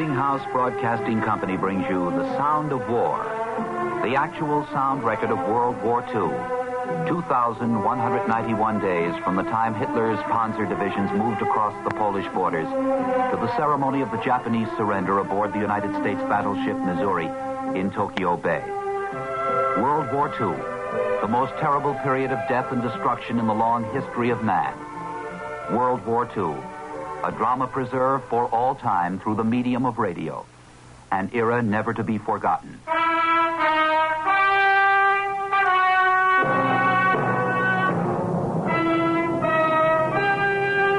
Westinghouse Broadcasting Company brings you The Sound of War, the actual sound record of World War II. 2,191 days from the time Hitler's Panzer divisions moved across the Polish borders to the ceremony of the Japanese surrender aboard the United States battleship Missouri in Tokyo Bay. World War II, the most terrible period of death and destruction in the long history of man. World War II, a drama preserved for all time through the medium of radio, an era never to be forgotten.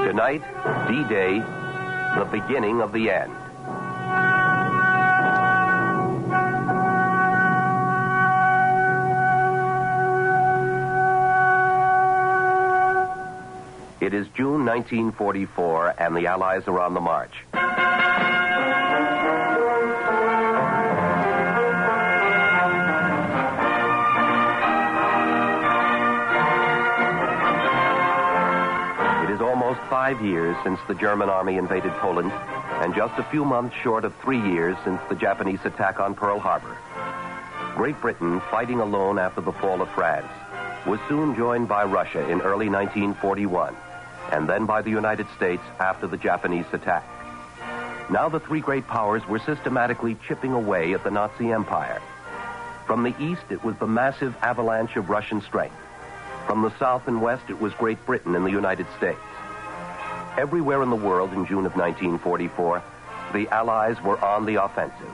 Tonight, D-Day, the beginning of the end. It is June 1944, and the Allies are on the march. It is almost 5 years since the German army invaded Poland, and just a few months short of 3 years since the Japanese attack on Pearl Harbor. Great Britain, fighting alone after the fall of France, was soon joined by Russia in early 1941. And then by the United States after the Japanese attack. Now the three great powers were systematically chipping away at the Nazi Empire. From the east, it was the massive avalanche of Russian strength. From the south and west, it was Great Britain and the United States. Everywhere in the world in June of 1944, the Allies were on the offensive.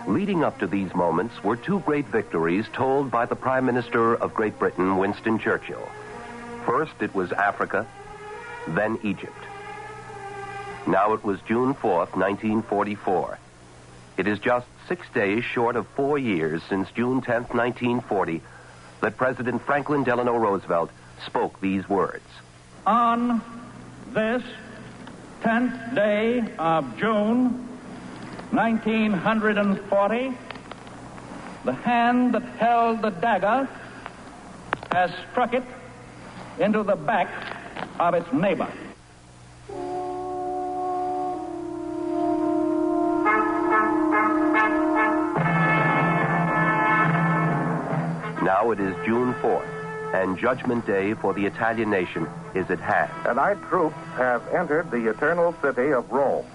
Leading up to these moments were two great victories told by the Prime Minister of Great Britain, Winston Churchill. First, it was Africa, then Egypt. Now it was June 4th, 1944. It is just 6 days short of 4 years since June 10th, 1940, that President Franklin Delano Roosevelt spoke these words. On this 10th day of June, 1940, the hand that held the dagger has struck it into the back of its neighbor. Now it is June 4th, and Judgment Day for the Italian nation is at hand. Allied troops have entered the eternal city of Rome.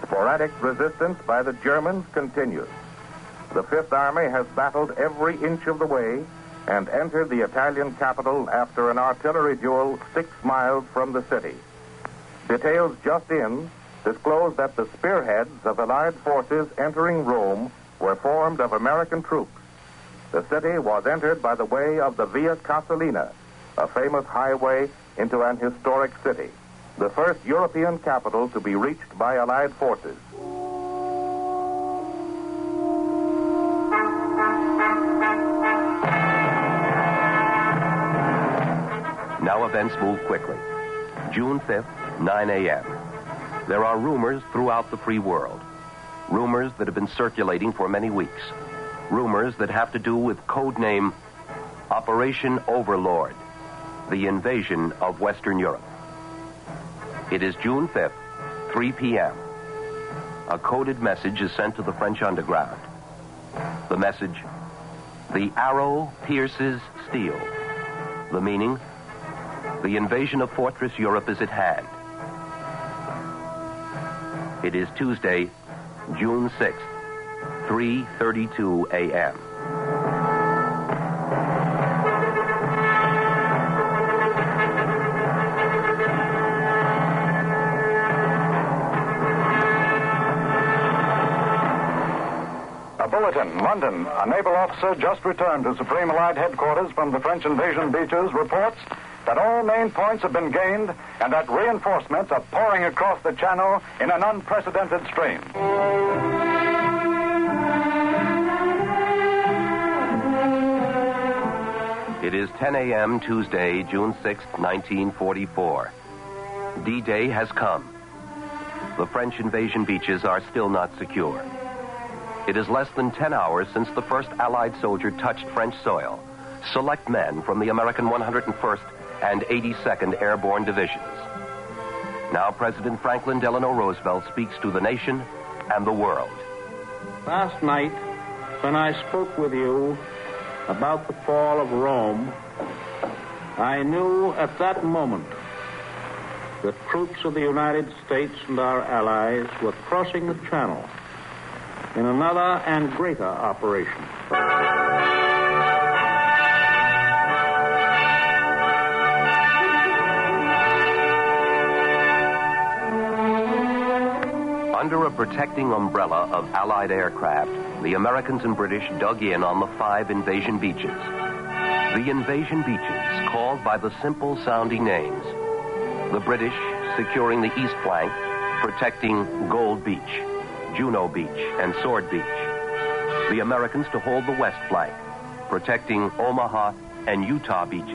Sporadic resistance by the Germans continues. The Fifth Army has battled every inch of the way and entered the Italian capital after an artillery duel 6 miles from the city. Details just in disclose that the spearheads of Allied forces entering Rome were formed of American troops. The city was entered by the way of the Via Casalina, a famous highway into an historic city, the first European capital to be reached by Allied forces. Now events move quickly. June 5th, 9 a.m. There are rumors throughout the free world. Rumors that have been circulating for many weeks. Rumors that have to do with code name Operation Overlord, the invasion of Western Europe. It is June 5th, 3 p.m. A coded message is sent to the French underground. The message, the arrow pierces steel. The meaning, the invasion of Fortress Europe is at hand. It is Tuesday, June 6th, 3:32 a.m. A bulletin, London. A naval officer just returned to Supreme Allied Headquarters from the French invasion beaches reports that all main points have been gained and that reinforcements are pouring across the channel in an unprecedented stream. It is 10 a.m. Tuesday, June 6, 1944. D-Day has come. The French invasion beaches are still not secure. It is less than 10 hours since the first Allied soldier touched French soil. Select men from the American 101st and 82nd Airborne Divisions. Now President Franklin Delano Roosevelt speaks to the nation and the world. Last night, when I spoke with you about the fall of Rome, I knew at that moment that troops of the United States and our allies were crossing the Channel in another and greater operation. Under a protecting umbrella of Allied aircraft, the Americans and British dug in on the 5 invasion beaches. The invasion beaches, called by the simple-sounding names. The British securing the east flank, protecting Gold Beach, Juno Beach, and Sword Beach. The Americans to hold the west flank, protecting Omaha and Utah beaches.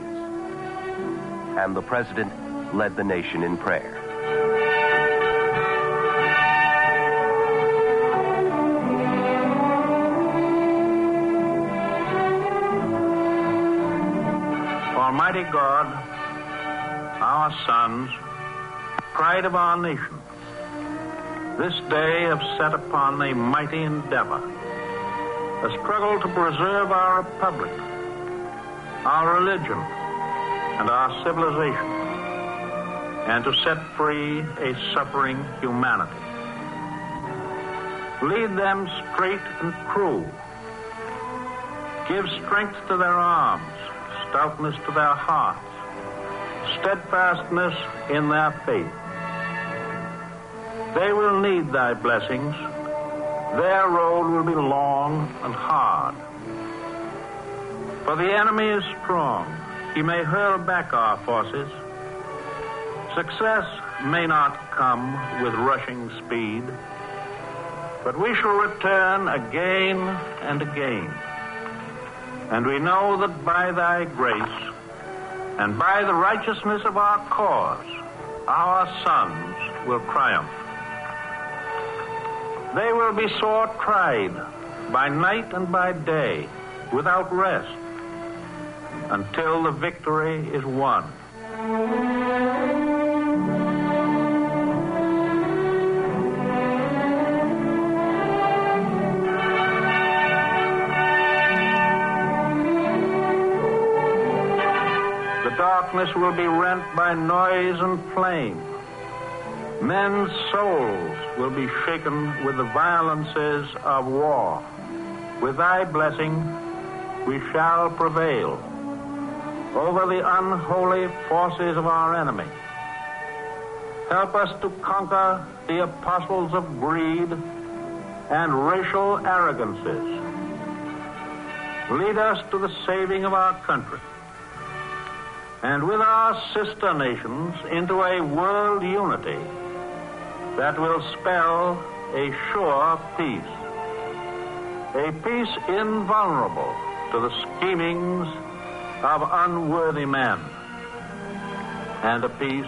And the President led the nation in prayer. Almighty God, our sons, pride of our nation, this day have set upon a mighty endeavor, a struggle to preserve our republic, our religion, and our civilization, and to set free a suffering humanity. Lead them straight and true. Give strength to their arms, stoutness to their hearts, steadfastness in their faith. They will need thy blessings. Their road will be long and hard. For the enemy is strong. He may hurl back our forces. Success may not come with rushing speed, but we shall return again and again. And we know that by thy grace and by the righteousness of our cause, our sons will triumph. They will be sore tried by night and by day, without rest, until the victory is won. Darkness will be rent by noise and flame. Men's souls will be shaken with the violences of war. With thy blessing, we shall prevail over the unholy forces of our enemy. Help us to conquer the apostles of greed and racial arrogances. Lead us to the saving of our country, and with our sister nations into a world unity that will spell a sure peace. A peace invulnerable to the schemings of unworthy men. And a peace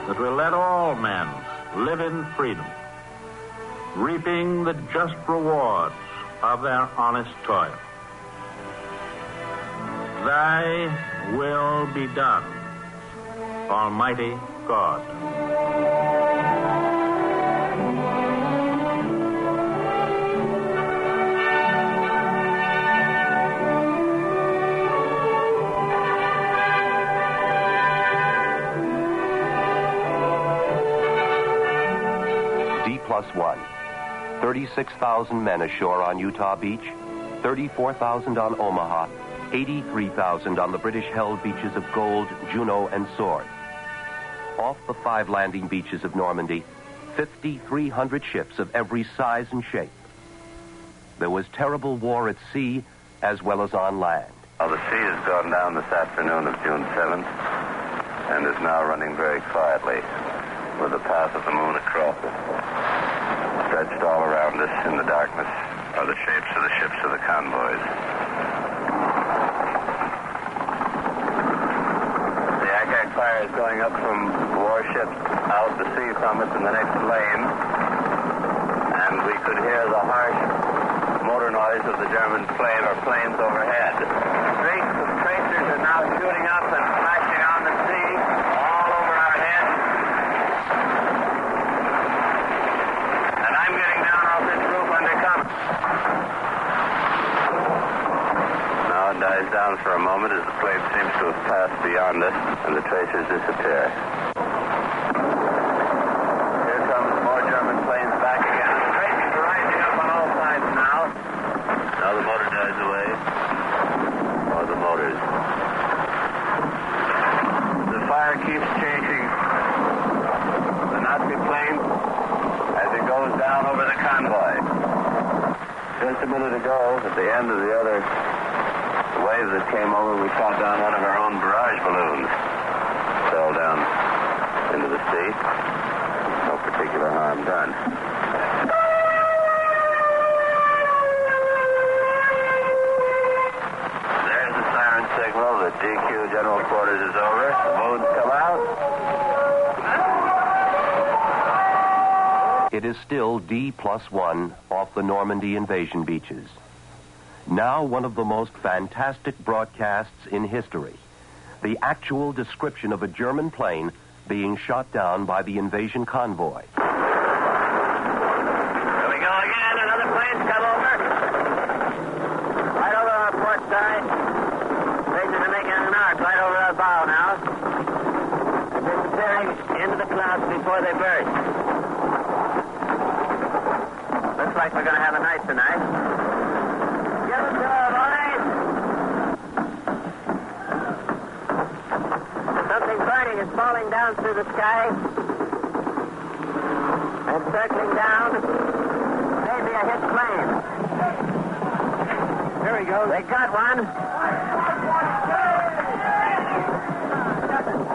that will let all men live in freedom, reaping the just rewards of their honest toil. Thy will be done, Almighty God. D+1. 36,000 men ashore on Utah Beach, 34,000 on Omaha, 83,000 on the British-held beaches of Gold, Juno, and Sword. Off the 5 landing beaches of Normandy, 5,300 ships of every size and shape. There was terrible war at sea as well as on land. Well, the sea has gone down this afternoon of June 7th and is now running very quietly with the path of the moon across it. Stretched all around us in the darkness are the shapes of the ships of the convoys. Fire is going up from warships out to sea from us in the next lane, and we could hear the harsh motor noise of the German planes overhead. Streaks of tracers are now shooting up and flashing on the sea all over our heads. And I'm getting disappear. Here comes more German planes back again. The traces are rising up on all sides now. Now the motor dies away. Or the motors. The fire keeps changing. The Nazi plane as it goes down over the convoy. Just a minute ago, at the end of the other wave that came over, we shot down one of our own barrage balloons. Fell down into the sea. No particular harm done. There's the siren signal. The DQ General Quarters is over. The moons come out. It is still D+1 off the Normandy invasion beaches. Now one of the most fantastic broadcasts in history. The actual description of a German plane being shot down by the invasion convoy. Here we go again. Another plane's come over. Right over our port side. Planes are making an arc right over our bow now. Disappearing into the clouds before they burst. Looks like we're going to have a night tonight. Get them to our boys! Something burning is falling down through the sky. And circling down. Maybe a hit plane. There we go. They got one.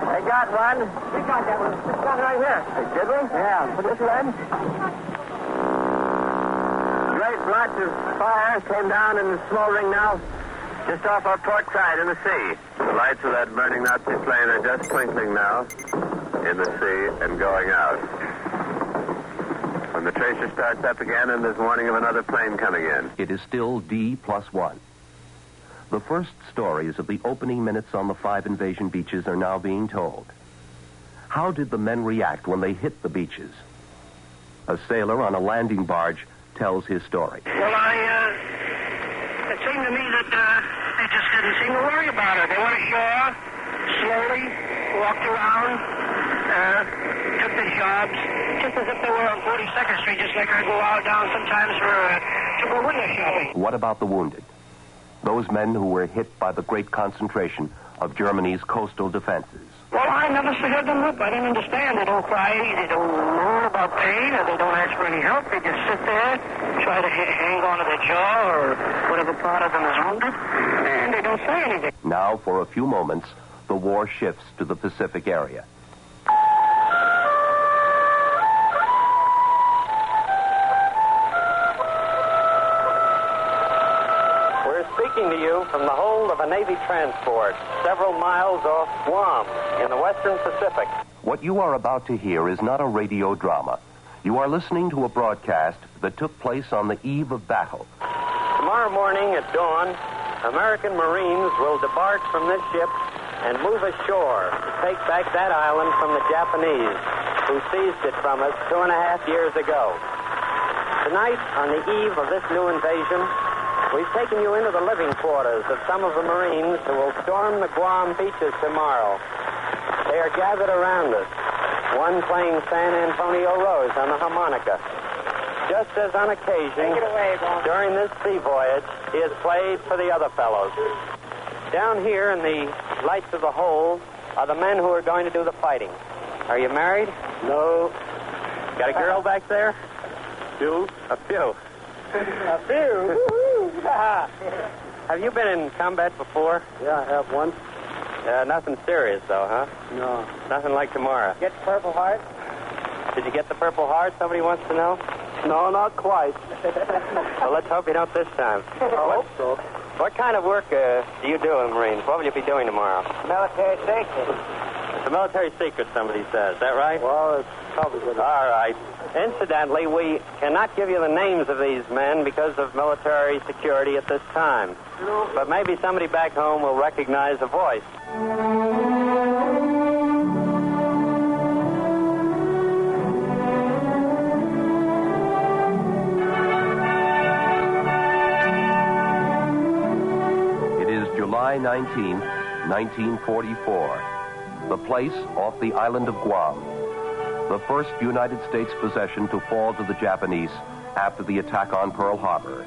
They got one. We got that one. It's got right here. Did we? Yeah. Put this one. Great blotch of fire came down and is smoldering now just off our port side in the sea. The lights of that burning Nazi plane are just twinkling now in the sea and going out. When the tracer starts up again and there's warning of another plane coming in. It is still D+1. The first stories of the opening minutes on the 5 invasion beaches are now being told. How did the men react when they hit the beaches? A sailor on a landing barge tells his story. Well, it seemed to me that they just didn't seem to worry about it. They went ashore, slowly, walked around, took the jobs, just as if they were on 42nd Street, just like I go out down sometimes to go window shopping. What about the wounded? Those men who were hit by the great concentration of Germany's coastal defenses. Well, I never heard them up. I didn't understand. They don't cry. They don't moan about pain, or they don't ask for any help. They just sit there, try to hang on to their jaw or whatever part of them is wounded, and they don't say anything. Now, for a few moments, the war shifts to the Pacific area. To you from the hold of a Navy transport several miles off Guam in the Western Pacific. What you are about to hear is not a radio drama. You are listening to a broadcast that took place on the eve of battle. Tomorrow morning at dawn, American Marines will depart from this ship and move ashore to take back that island from the Japanese, who seized it from us 2.5 years ago. Tonight, on the eve of this new invasion, we've taken you into the living quarters of some of the Marines who will storm the Guam beaches tomorrow. They are gathered around us, one playing San Antonio Rose on the harmonica. Just as on occasion, during this sea voyage, he has played for the other fellows. Down here in the lights of the hold are the men who are going to do the fighting. Are you married? No. Got a girl back there? Few. A few. A few. Have you been in combat before? Yeah, I have one. Nothing serious, though, huh? No. Nothing like tomorrow. Get the Purple Heart? Did you get the Purple Heart? Somebody wants to know? No, not quite. Well, let's hope you don't this time. I hope so. What kind of work do you do in the Marines? What will you be doing tomorrow? Military secret. It's a military secret, somebody says. Is that right? Well, it's probably good. All right. Incidentally, we cannot give you the names of these men because of military security at this time. But maybe somebody back home will recognize a voice. It is July 19th, 1944. The place off the island of Guam, the first United States possession to fall to the Japanese after the attack on Pearl Harbor.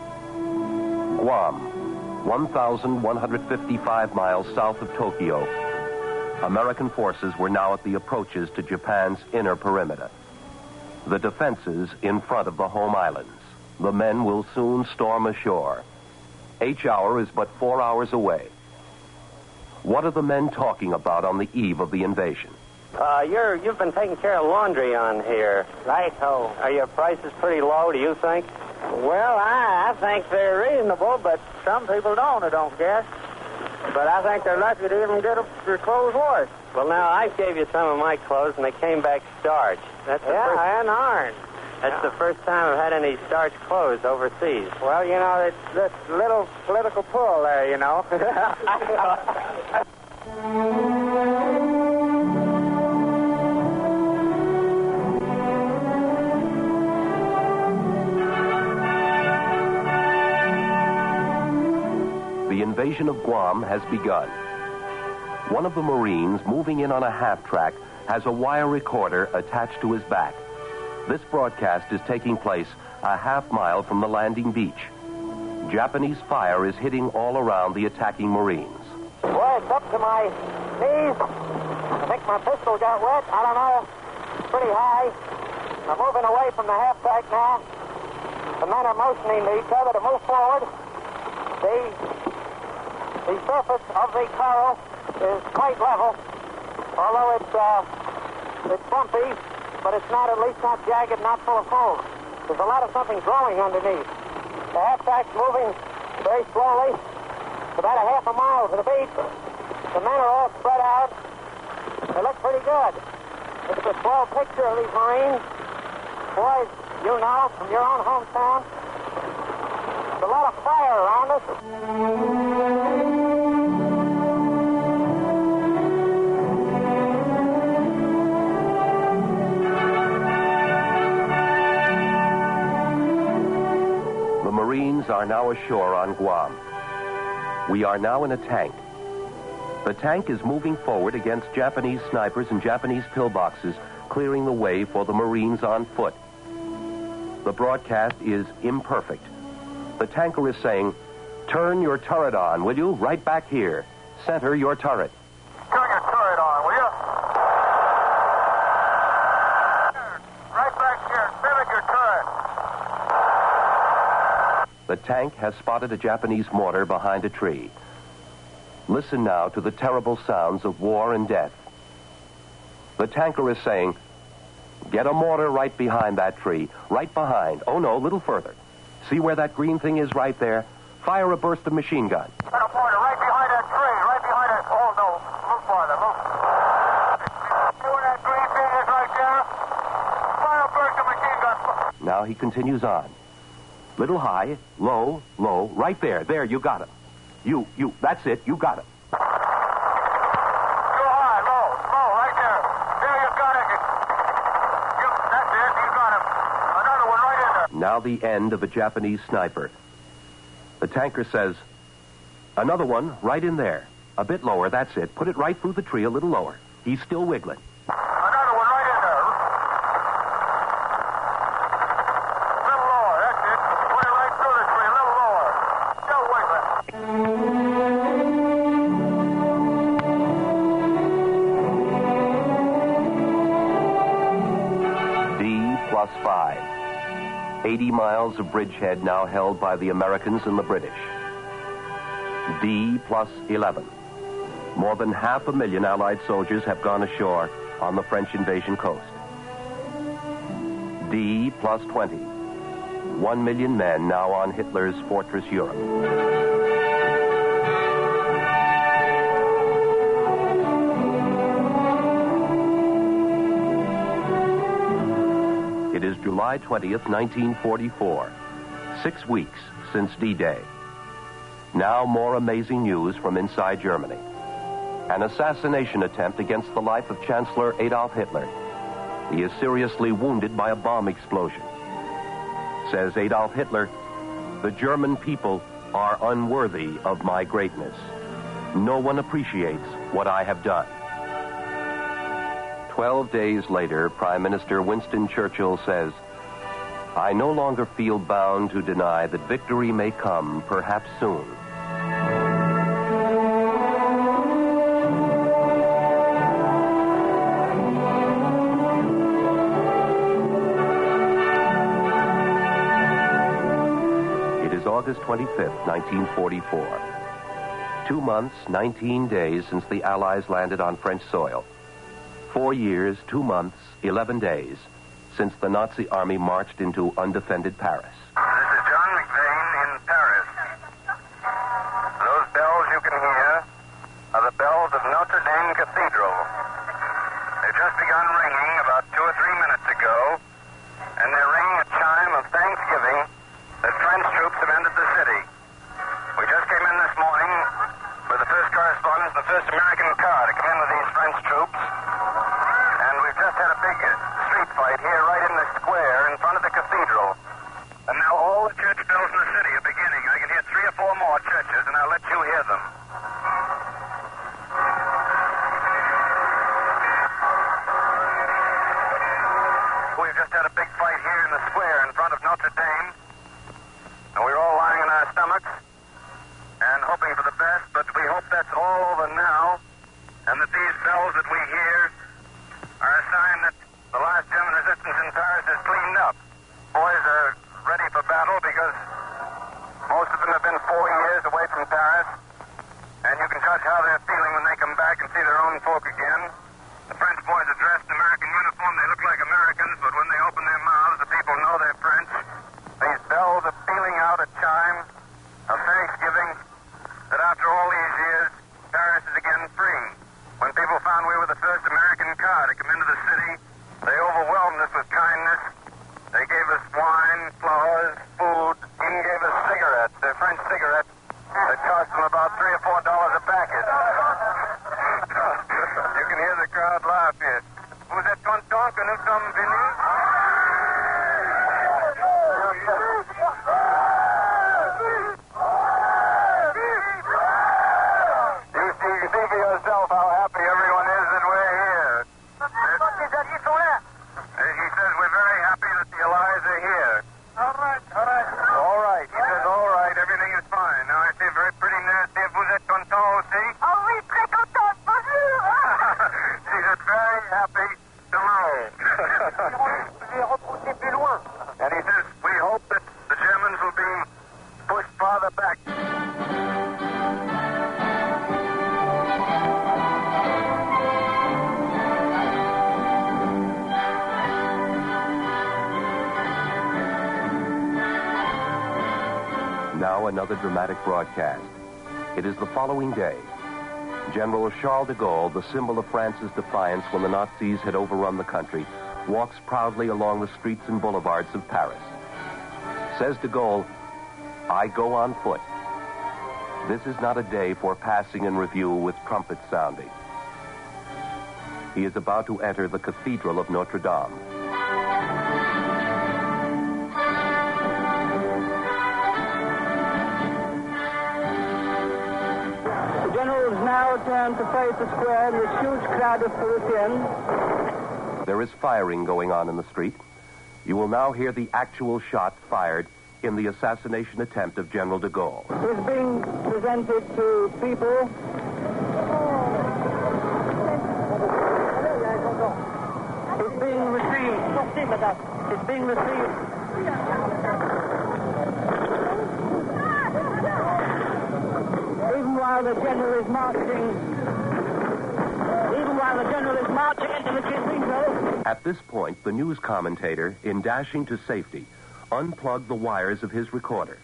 Guam, 1,155 miles south of Tokyo. American forces were now at the approaches to Japan's inner perimeter. The defenses in front of the home islands. The men will soon storm ashore. H hour is but 4 hours away. What are the men talking about on the eve of the invasion? You've been taking care of laundry on here. Right-ho. Are your prices pretty low, do you think? Well, I think they're reasonable, but some people I don't guess. But I think they're lucky to even get their clothes washed. Well, now, I gave you some of my clothes, and they came back starched. And iron. That's the first time I've had any starched clothes overseas. Well, you know, it's this little political pull there, you know. The invasion of Guam has begun. One of the Marines, moving in on a half-track, has a wire recorder attached to his back. This broadcast is taking place a half-mile from the landing beach. Japanese fire is hitting all around the attacking Marines. Well, it's up to my knees. I think my pistol got wet. I don't know. It's pretty high. I'm moving away from the half-track now. The men are motioning to each other to move forward. The surface of the coral is quite level, although it's bumpy, but it's not, at least not jagged, not full of foam. There's a lot of something growing underneath. The half-track's moving very slowly, about a half a mile to the beach. The men are all spread out. They look pretty good. It's a slow picture of these Marines. Boys, you know, from your own hometown, there's a lot of fire around us. Marines are now ashore on Guam. We are now in a tank. The tank is moving forward against Japanese snipers and Japanese pillboxes, clearing the way for the Marines on foot. The broadcast is imperfect. The tanker is saying, "Turn your turret on, will you? Right back here. Center your turret." Turn your turret on, will you? Right back here. Center your turret. The tank has spotted a Japanese mortar behind a tree. Listen now to the terrible sounds of war and death. The tanker is saying, "Get a mortar right behind that tree. Right behind. Oh, no, a little further. See where that green thing is right there? Fire a burst of machine gun." Got a mortar right behind that tree. Right behind it. Oh, no. Move farther. Move. See where that green thing is right there? Fire a burst of machine gun. Now he continues on. Little high, low, low, right there. There, you got him. You, that's it. You got him. Too high, low, right there. There, you got it. That's it. You got him. Another one right in there. Now the end of a Japanese sniper. The tanker says, "Another one right in there. A bit lower, that's it. Put it right through the tree, a little lower. He's still wiggling." Another one right in there. A little lower, that's it. Put it right through the tree, a little lower. Still wiggling. D+5. 80 miles of bridgehead now held by the Americans and the British. D+11. More than 500,000 Allied soldiers have gone ashore on the French invasion coast. D+20. 1 million men now on Hitler's fortress Europe. It is July 20th, 1944. 6 weeks since D-Day. Now more amazing news from inside Germany. An assassination attempt against the life of Chancellor Adolf Hitler. He is seriously wounded by a bomb explosion. Says Adolf Hitler, "The German people are unworthy of my greatness. No one appreciates what I have done." 12 days later, Prime Minister Winston Churchill says, "I no longer feel bound to deny that victory may come, perhaps soon." It is August 25th, 1944. 2 months, 19 days since the Allies landed on French soil. 4 years, 2 months, 11 days since the Nazi army marched into undefended Paris. This is John McVeigh in Paris. Those bells you can hear are the bells of Notre Dame Cathedral. They've just begun ringing about 2 or 3 minutes ago, and they're ringing a chime of thanksgiving that French troops have entered the city. We just came in this morning with the first correspondent, the first American car to come in with these French troops, and we've just had a big street fight here right in the square in front of the cathedral. And now all the church bells in the city are beginning. I can hear 3 or 4 more churches, and I'll let you hear them. We've just had a big fight here in the square in front of Notre Dame, and we're all lying on our stomachs and hoping for the best, but we hope that's all over now, and that these bells that we hear are a sign that the last German resistance in Paris is cleaned up. Boys are ready for battle because most of them have been 4 years away from Paris, and you can judge how they're feeling when they come back and see their own folk again. The French boys are dressed in American uniform. They look like Americans, but when they open their mouths, the people know they're French. These bells are pealing out a chime of thanksgiving that after all these years, Paris is again free. When people found we were the first American car to come into the city, they overwhelmed us with kindness. They gave us wine, flowers, food, even gave us cigarettes. They're French cigarettes that cost them about $3 or $4 a packet. You can hear the crowd laugh here. Vous êtes content que nous sommes venus? You see for yourself how happy everyone is that we're here. He says we're very happy that the Allies are here. All right. All right. He says, all right, everything is fine. Now I see a very pretty nurse here. Vous êtes content aussi? Oh, oui, très content. Bonjour. She said, very happy to know. And he says, we hope that the Germans will be pushed farther back. Now another dramatic broadcast. It is the following day. General Charles de Gaulle, the symbol of France's defiance when the Nazis had overrun the country, walks proudly along the streets and boulevards of Paris. Says de Gaulle, "I go on foot. This is not a day for passing in review with trumpets sounding." He is about to enter the Cathedral of Notre Dame. The generals now turn to face the square in this huge crowd of Philippines. There is firing going on in the street. You will now hear the actual shot fired in the assassination attempt of General de Gaulle. Is being presented to people. It's being received. It's being received. Even while the general is marching into the cathedral. At this point, the news commentator, in dashing to safety, unplugged the wires of his recorder.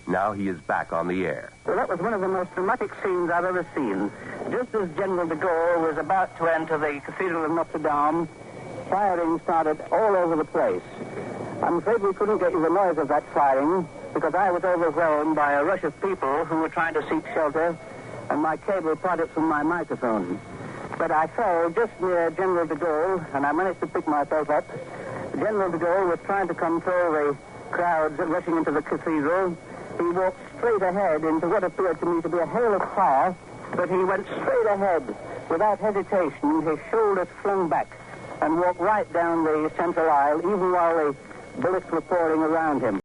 Now he is back on the air. Well, that was one of the most dramatic scenes I've ever seen. Just as General de Gaulle was about to enter the Cathedral of Notre Dame, firing started all over the place. I'm afraid we couldn't get you the noise of that firing because I was overwhelmed by a rush of people who were trying to seek shelter, and my cable parted from my microphone. But I fell just near General de Gaulle, and I managed to pick myself up. General de Gaulle was trying to control the crowds rushing into the cathedral. He walked straight ahead into what appeared to me to be a hail of fire, but he went straight ahead without hesitation, his shoulders flung back, and walked right down the central aisle, even while the bullets were pouring around him.